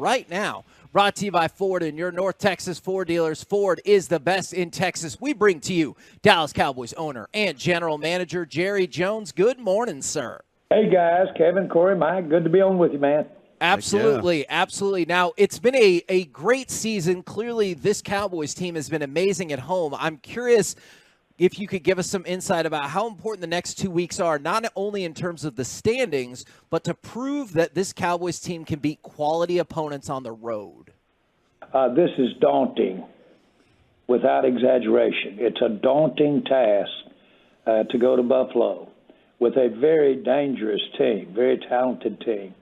right now. Brought to you by Ford and your North Texas Ford dealers. Ford is the best in Texas. We bring to you Dallas Cowboys owner and general manager Jerry Jones. Good morning, sir. Hey, guys. Kevin, Corey, Mike, good to be on with you, man. Absolutely, absolutely. Now, it's been a great season. Clearly, this Cowboys team has been amazing at home. I'm curious if you could give us some insight about how important the next 2 weeks are, not only in terms of the standings, but to prove that this Cowboys team can beat quality opponents on the road. This is daunting, without exaggeration. It's a daunting task to go to Buffalo with a very dangerous team, very talented team,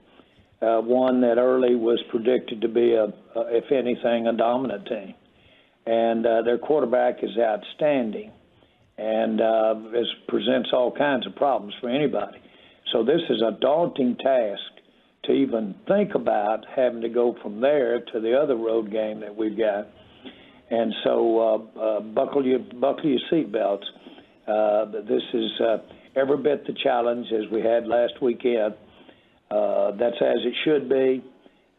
one that early was predicted to be, if anything, a dominant team. And their quarterback is outstanding. And this presents all kinds of problems for anybody. So this is a daunting task to even think about having to go from there to the other road game that we've got. And so buckle your seatbelts. This is every bit the challenge as we had last weekend. That's as it should be.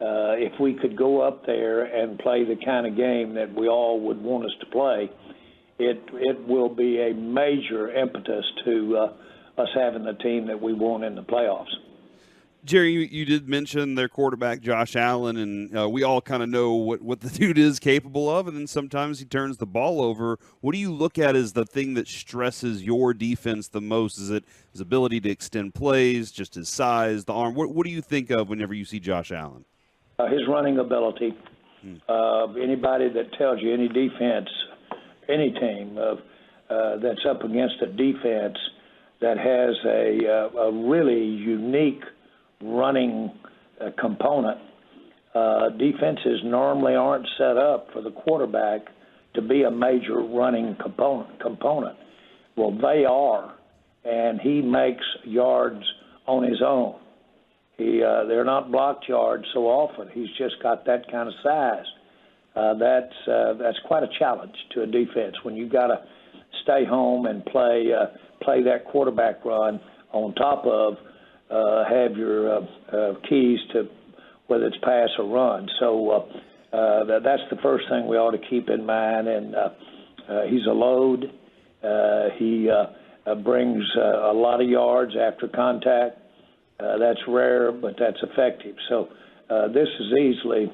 If we could go up there and play the kind of game that we all would want us to play, it will be a major impetus to us having the team that we want in the playoffs. Jerry, you did mention their quarterback, Josh Allen, and we all kind of know what the dude is capable of, and then sometimes he turns the ball over. What do you look at as the thing that stresses your defense the most? Is it his ability to extend plays, just his size, the arm? What do you think of whenever you see Josh Allen? His running ability. Anybody that tells you any defense, any team that's up against a defense that has a really unique running component, defenses normally aren't set up for the quarterback to be a major running component. Well, they are, and he makes yards on his own. They're not blocked yards so often. He's just got that kind of size. That's quite a challenge to a defense when you've got to stay home and play that quarterback run on top of have your keys to whether it's pass or run. So that's the first thing we ought to keep in mind. And he's a load. He brings a lot of yards after contact. That's rare, but that's effective. So this is easily,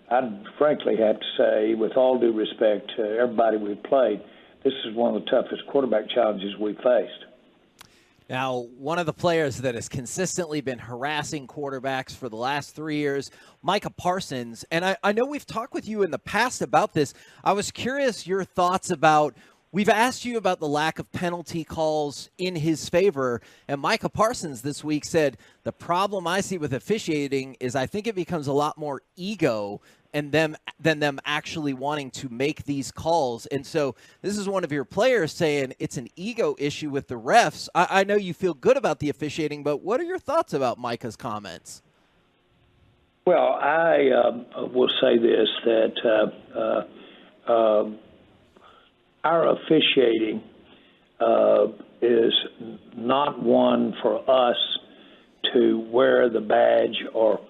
I'd frankly have to say, with all due respect to everybody we've played, this is one of the toughest quarterback challenges we've faced. Now, one of the players that has consistently been harassing quarterbacks for the last 3 years, Micah Parsons, and I know we've talked with you in the past about this. I was curious your thoughts about, we've asked you about the lack of penalty calls in his favor, and Micah Parsons this week said, the problem I see with officiating is I think it becomes a lot more ego and than them actually wanting to make these calls. And so this is one of your players saying it's an ego issue with the refs. I know you feel good about the officiating, but what are your thoughts about Micah's comments? Well, I will say this, that our officiating is not one for us to wear the badge or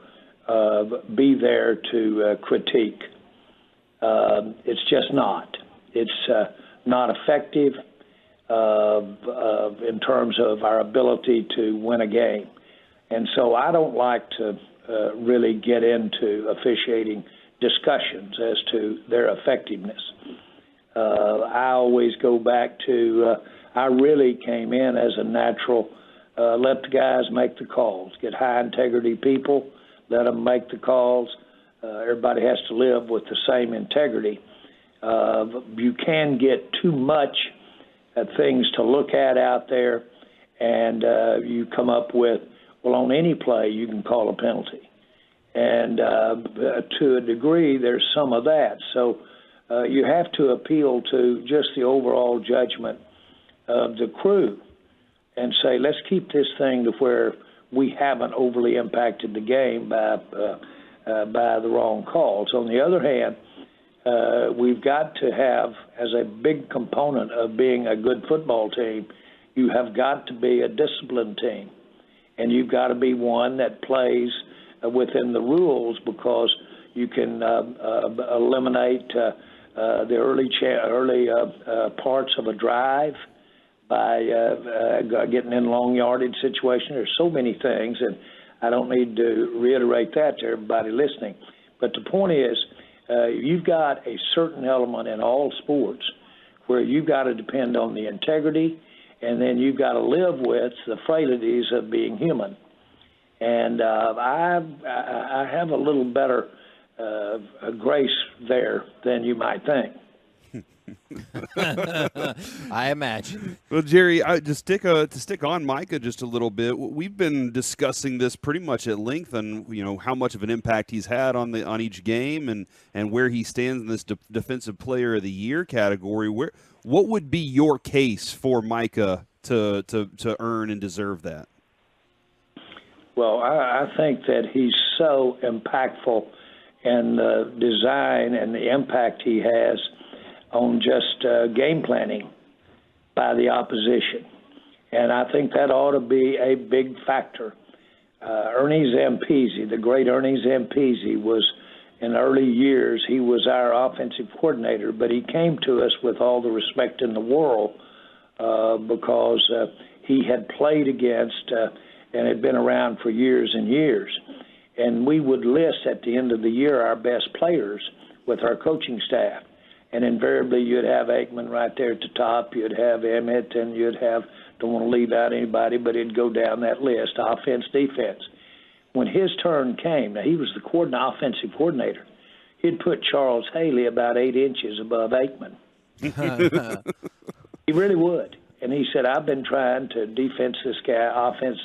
be there to critique. It's just not. It's not effective in terms of our ability to win a game. And so I don't like to really get into officiating discussions as to their effectiveness. I always go back to I really came in as a natural, let the guys make the calls, get high integrity people, let them make the calls. Everybody has to live with the same integrity. You can get too much things to look at out there, and you come up with, well, on any play you can call a penalty. And to a degree, there's some of that. So you have to appeal to just the overall judgment of the crew and say, let's keep this thing to where we haven't overly impacted the game by the wrong calls. On the other hand, we've got to have, as a big component of being a good football team, you have got to be a disciplined team. And you've got to be one that plays within the rules, because you can eliminate the early parts of a drive by getting in long yardage situation. There's so many things, and I don't need to reiterate that to everybody listening. But the point is, you've got a certain element in all sports where you've got to depend on the integrity, and then you've got to live with the frailties of being human. And I have a little better grace there than you might think. I imagine. Well, Jerry, to stick on Micah just a little bit, we've been discussing this pretty much at length, on how much of an impact he's had on each game, and where he stands in this defensive player of the year category. What would be your case for Micah to earn and deserve that? Well, I think that he's so impactful in the design and the impact he has on just game planning by the opposition. And I think that ought to be a big factor. Ernie Zampese, the great Ernie Zampese, was in early years, he was our offensive coordinator, but he came to us with all the respect in the world because he had played against and had been around for years and years. And we would list at the end of the year our best players with our coaching staff. And invariably, you'd have Aikman right there at the top. You'd have Emmett, and you'd have, don't want to leave out anybody, but it'd go down that list, offense, defense. When his turn came, now he was the offensive coordinator, he'd put Charles Haley about 8 inches above Aikman. He really would. And he said, I've been trying to defense this guy, offense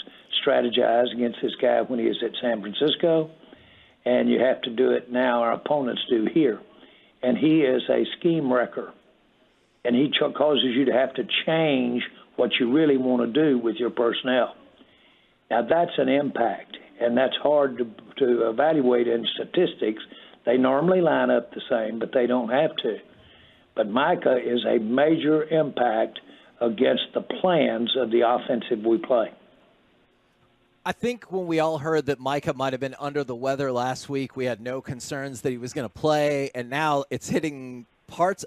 strategize against this guy when he was at San Francisco, and you have to do it now, our opponents do here. And he is a scheme wrecker, and he causes you to have to change what you really want to do with your personnel. Now, that's an impact, and that's hard to evaluate in statistics. They normally line up the same, but they don't have to. But Micah is a major impact against the plans of the offensive we play. I think when we all heard that Micah might have been under the weather last week, we had no concerns that he was going to play, and now it's hitting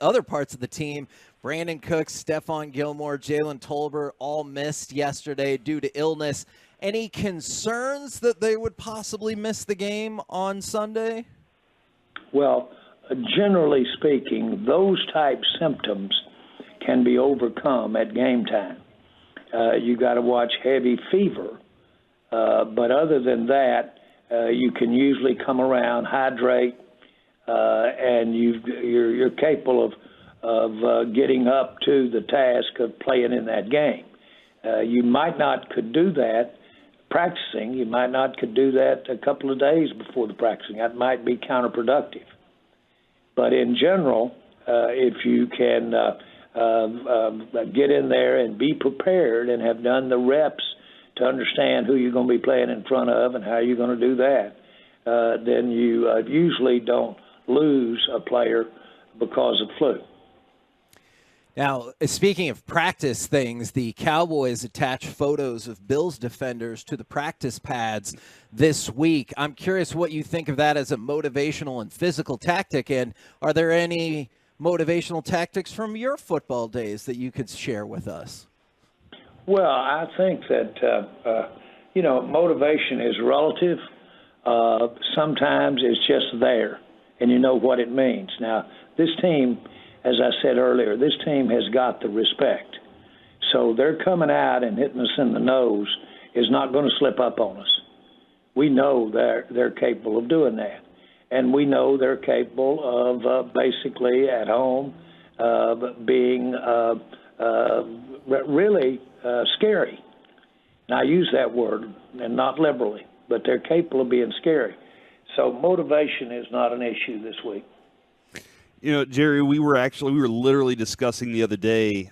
other parts of the team. Brandon Cooks, Stephon Gilmore, Jalen Tolbert all missed yesterday due to illness. Any concerns that they would possibly miss the game on Sunday? Well, generally speaking, those type symptoms can be overcome at game time. You got to watch heavy fever. But other than that, you can usually come around, hydrate, and you're capable of getting up to the task of playing in that game. You might not could do that practicing. You might not could do that a couple of days before the practicing. That might be counterproductive. But in general, if you can get in there and be prepared and have done the reps to understand who you're going to be playing in front of and how you're going to do that, then you usually don't lose a player because of flu. Now, speaking of practice things, the Cowboys attached photos of Bills defenders to the practice pads this week. I'm curious what you think of that as a motivational and physical tactic, and are there any motivational tactics from your football days that you could share with us? Well, I think that, motivation is relative. Sometimes it's just there, and you know what it means. Now, this team, as I said earlier, this team has got the respect. So they're coming out and hitting us in the nose is not going to slip up on us. We know they're capable of doing that. And we know they're capable of basically at home being really scary. And I use that word, and not liberally, but they're capable of being scary. So motivation is not an issue this week. Jerry, we were literally discussing the other day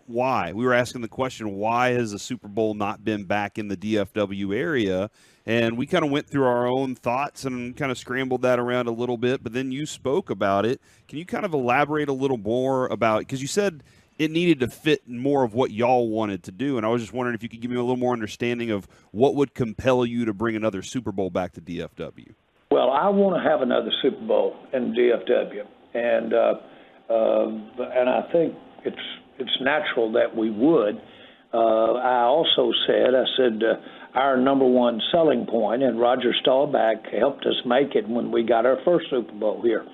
why. We were asking the question, why has the Super Bowl not been back in the DFW area? And we kind of went through our own thoughts and kind of scrambled that around a little bit, but then you spoke about it. Can you kind of elaborate a little more about, because you said it needed to fit more of what y'all wanted to do. And I was just wondering if you could give me a little more understanding of what would compel you to bring another Super Bowl back to DFW. Well, I want to have another Super Bowl in DFW, and I think it's natural that we would. I also said, our number one selling point, and Roger Staubach helped us make it when we got our first Super Bowl here,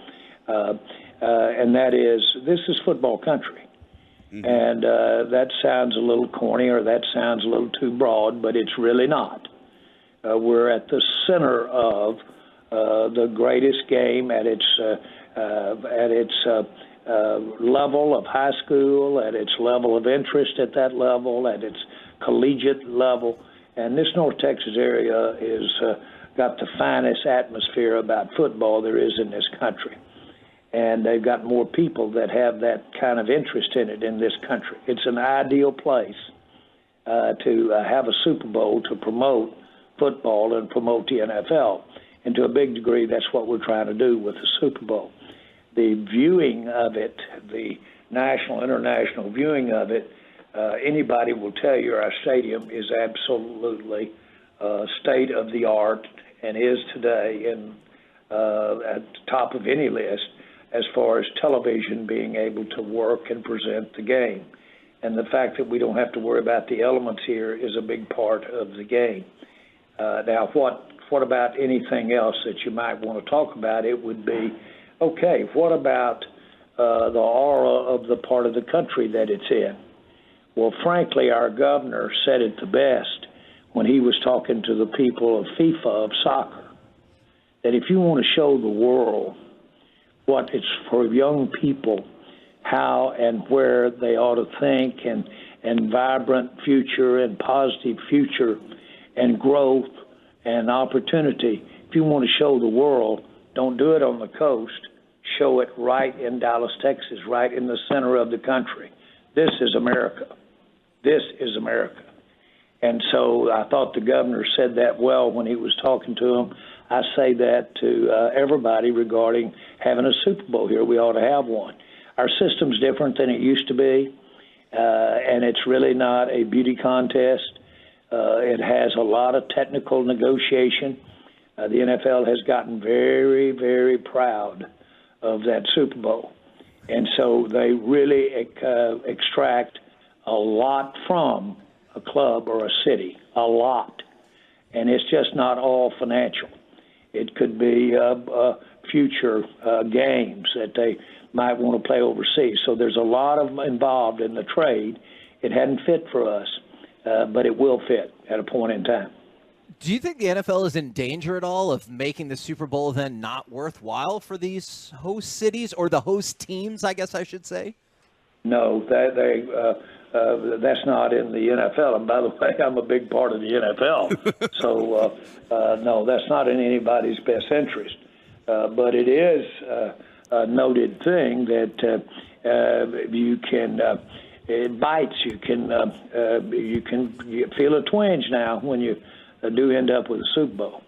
and that is, this is football country. Mm-hmm. And that sounds a little corny, or that sounds a little too broad, but it's really not. We're at the center of the greatest game at its level of high school, at its level of interest at that level, at its collegiate level. And this North Texas area is got the finest atmosphere about football there is in this country. And they've got more people that have that kind of interest in it in this country. It's an ideal place to have a Super Bowl to promote football and promote the NFL. And to a big degree, that's what we're trying to do with the Super Bowl. The viewing of it, the national, international viewing of it, anybody will tell you our stadium is absolutely state of the art and is today at the top of any list as far as television being able to work and present the game. And the fact that we don't have to worry about the elements here is a big part of the game. Now, what about anything else that you might want to talk about? It would be, okay, what about the aura of the part of the country that it's in? Well, frankly, our governor said it the best when he was talking to the people of FIFA, of soccer, that if you want to show the world what it's for young people, how and where they ought to think, and vibrant future and positive future and growth and opportunity, if you want to show the world, don't do it on the coast. Show it right in Dallas, Texas, right in the center of the country. This is America. This is America. And so I thought the governor said that well when he was talking to them. I say that to everybody regarding having a Super Bowl here. We ought to have one. Our system's different than it used to be, and it's really not a beauty contest. It has a lot of technical negotiation. The NFL has gotten very, very proud of that Super Bowl. And so they really extract a lot from a club or a city, a lot. And it's just not all financial. It could be future games that they might want to play overseas. So there's a lot of involved in the trade. It hadn't fit for us, but it will fit at a point in time. Do you think the NFL is in danger at all of making the Super Bowl then not worthwhile for these host cities, or the host teams, I guess I should say? No, that's not in the NFL. And by the way, I'm a big part of the NFL. So, no, that's not in anybody's best interest. But it is a noted thing that you can, it bites. You can feel a twinge now when you do end up with a Super Bowl.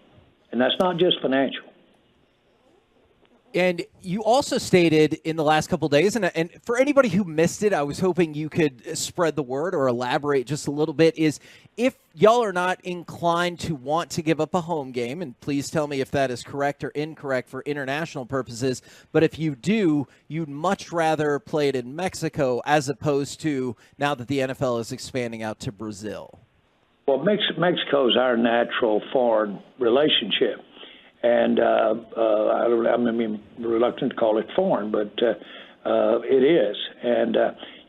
And that's not just financial. And you also stated in the last couple of days, and for anybody who missed it, I was hoping you could spread the word or elaborate just a little bit, is if y'all are not inclined to want to give up a home game, and please tell me if that is correct or incorrect for international purposes, but if you do, you'd much rather play it in Mexico as opposed to now that the NFL is expanding out to Brazil. Well, Mexico's our natural foreign relationship. And I'm reluctant to call it foreign, but it is. And,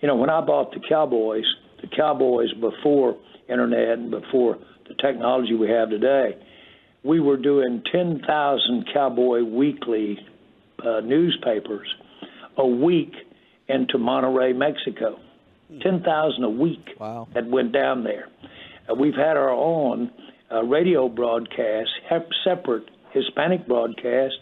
when I bought the Cowboys before internet and before the technology we have today, we were doing 10,000 Cowboy weekly newspapers a week into Monterrey, Mexico. 10,000 a week. Wow. That went down there. We've had our own radio broadcast, separate Hispanic broadcast,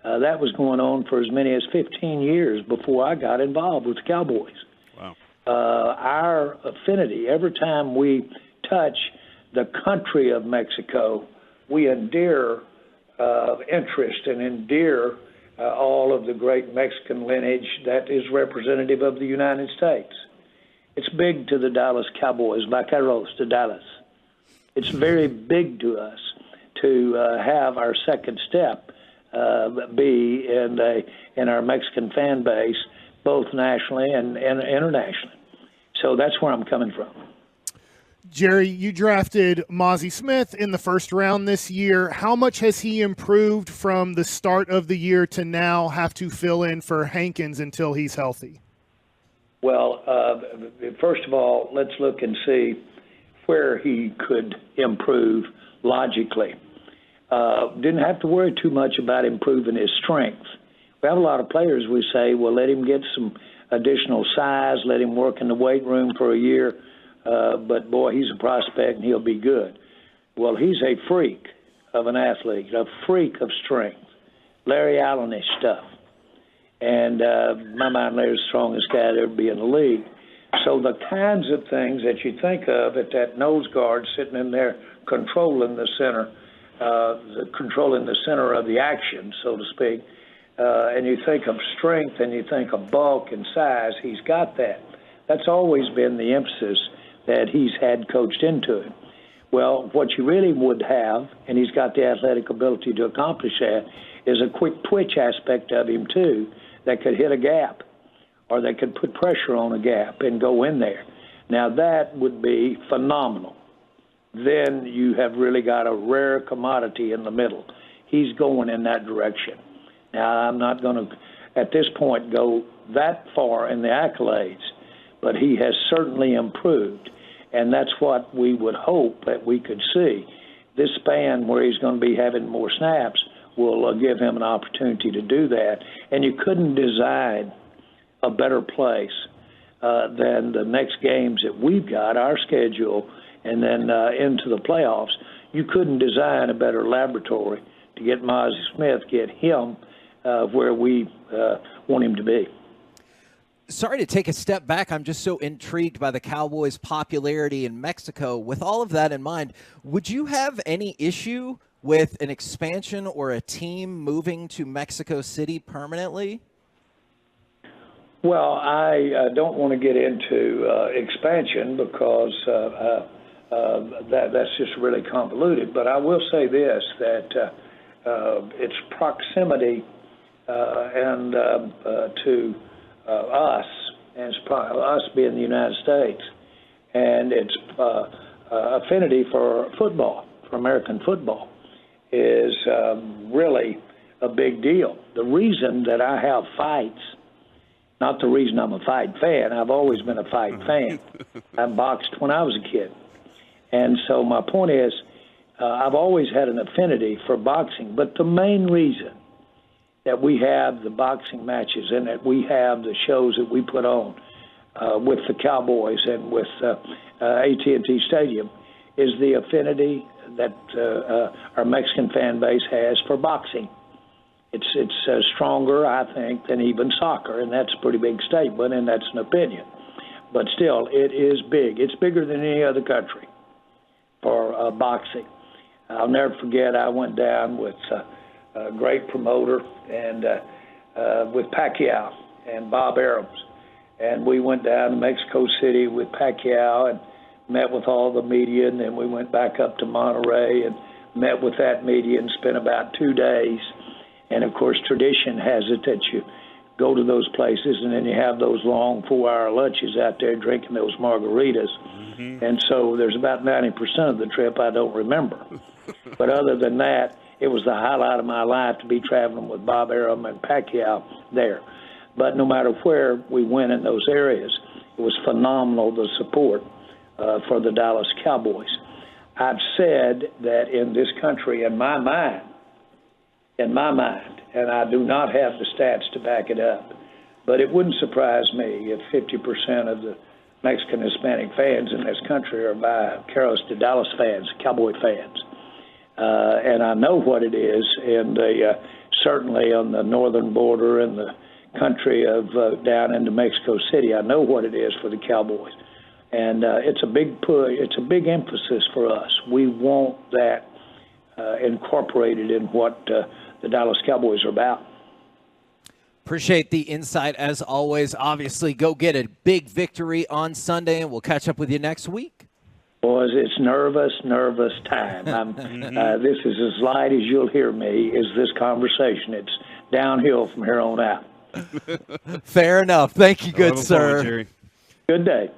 that was going on for as many as 15 years before I got involved with the Cowboys. Wow. Our affinity, every time we touch the country of Mexico, we endear interest and endear all of the great Mexican lineage that is representative of the United States. It's big to the Dallas Cowboys, Vaqueros to Dallas. It's very big to us to have our second step be in our Mexican fan base, both nationally and internationally. So that's where I'm coming from. Jerry, you drafted Mozzie Smith in the first round this year. How much has he improved from the start of the year to now have to fill in for Hankins until he's healthy? Well, first of all, let's look and see where he could improve logically. Didn't have to worry too much about improving his strength. We have a lot of players we say, well, let him get some additional size, let him work in the weight room for a year, but, boy, he's a prospect and he'll be good. Well, he's a freak of an athlete, a freak of strength, Larry Allen-ish stuff. And in my mind, Larry's the strongest guy to ever be in the league. So the kinds of things that you think of at that nose guard sitting in there controlling the center, of the action, so to speak, and you think of strength and you think of bulk and size, he's got that. That's always been the emphasis that he's had coached into him. Well, what you really would have, and he's got the athletic ability to accomplish that, is a quick twitch aspect of him, too, that could hit a gap or that could put pressure on a gap and go in there. Now, that would be phenomenal. Then you have really got a rare commodity in the middle. He's going in that direction. Now, I'm not going to, at this point, go that far in the accolades, but he has certainly improved, and that's what we would hope that we could see. This span where he's going to be having more snaps will give him an opportunity to do that, and you couldn't design a better place than the next games that we've got, our schedule, and then into the playoffs. You couldn't design a better laboratory to get Mozzie Smith, get him where we want him to be. Sorry to take a step back. I'm just so intrigued by the Cowboys' popularity in Mexico. With all of that in mind, would you have any issue with an expansion or a team moving to Mexico City permanently? Well, I don't want to get into expansion because that's just really convoluted. But I will say this, that its proximity and to us, and it's us being the United States, and its affinity for football, for American football, is really a big deal. The reason that I have fights, not the reason I'm a fight fan, I've always been a fight fan. I boxed when I was a kid. And so my point is, I've always had an affinity for boxing, but the main reason that we have the boxing matches and that we have the shows that we put on with the Cowboys and with AT&T Stadium is the affinity that our Mexican fan base has for boxing. It's stronger, I think, than even soccer, and that's a pretty big statement, and that's an opinion. But still, it is big. It's bigger than any other country for boxing. I'll never forget, I went down with a great promoter and with Pacquiao and Bob Arams, and we went down to Mexico City with Pacquiao and met with all the media, and then we went back up to Monterrey and met with that media and spent about 2 days. And, of course, tradition has it that you go to those places and then you have those long 4-hour lunches out there drinking those margaritas. Mm-hmm. And so there's about 90% of the trip I don't remember. But other than that, it was the highlight of my life to be traveling with Bob Arum and Pacquiao there. But no matter where we went in those areas, it was phenomenal, the support for the Dallas Cowboys. I've said that in this country, in my mind, and I do not have the stats to back it up, but it wouldn't surprise me if 50% of the Mexican Hispanic fans in this country are Vaqueros de Dallas fans, Cowboy fans. And I know what it is in certainly on the northern border and the country of down into Mexico City. I know what it is for the Cowboys. And it's a big push, it's a big emphasis for us. We want that incorporated in what the Dallas Cowboys are about. Appreciate the insight as always. Obviously, go get a big victory on Sunday, and we'll catch up with you next week. Boys, it's nervous time. This is as light as you'll hear me, is this conversation. It's downhill from here on out. Fair enough. Thank you, good Have a sir. fun, Jerry. Good day.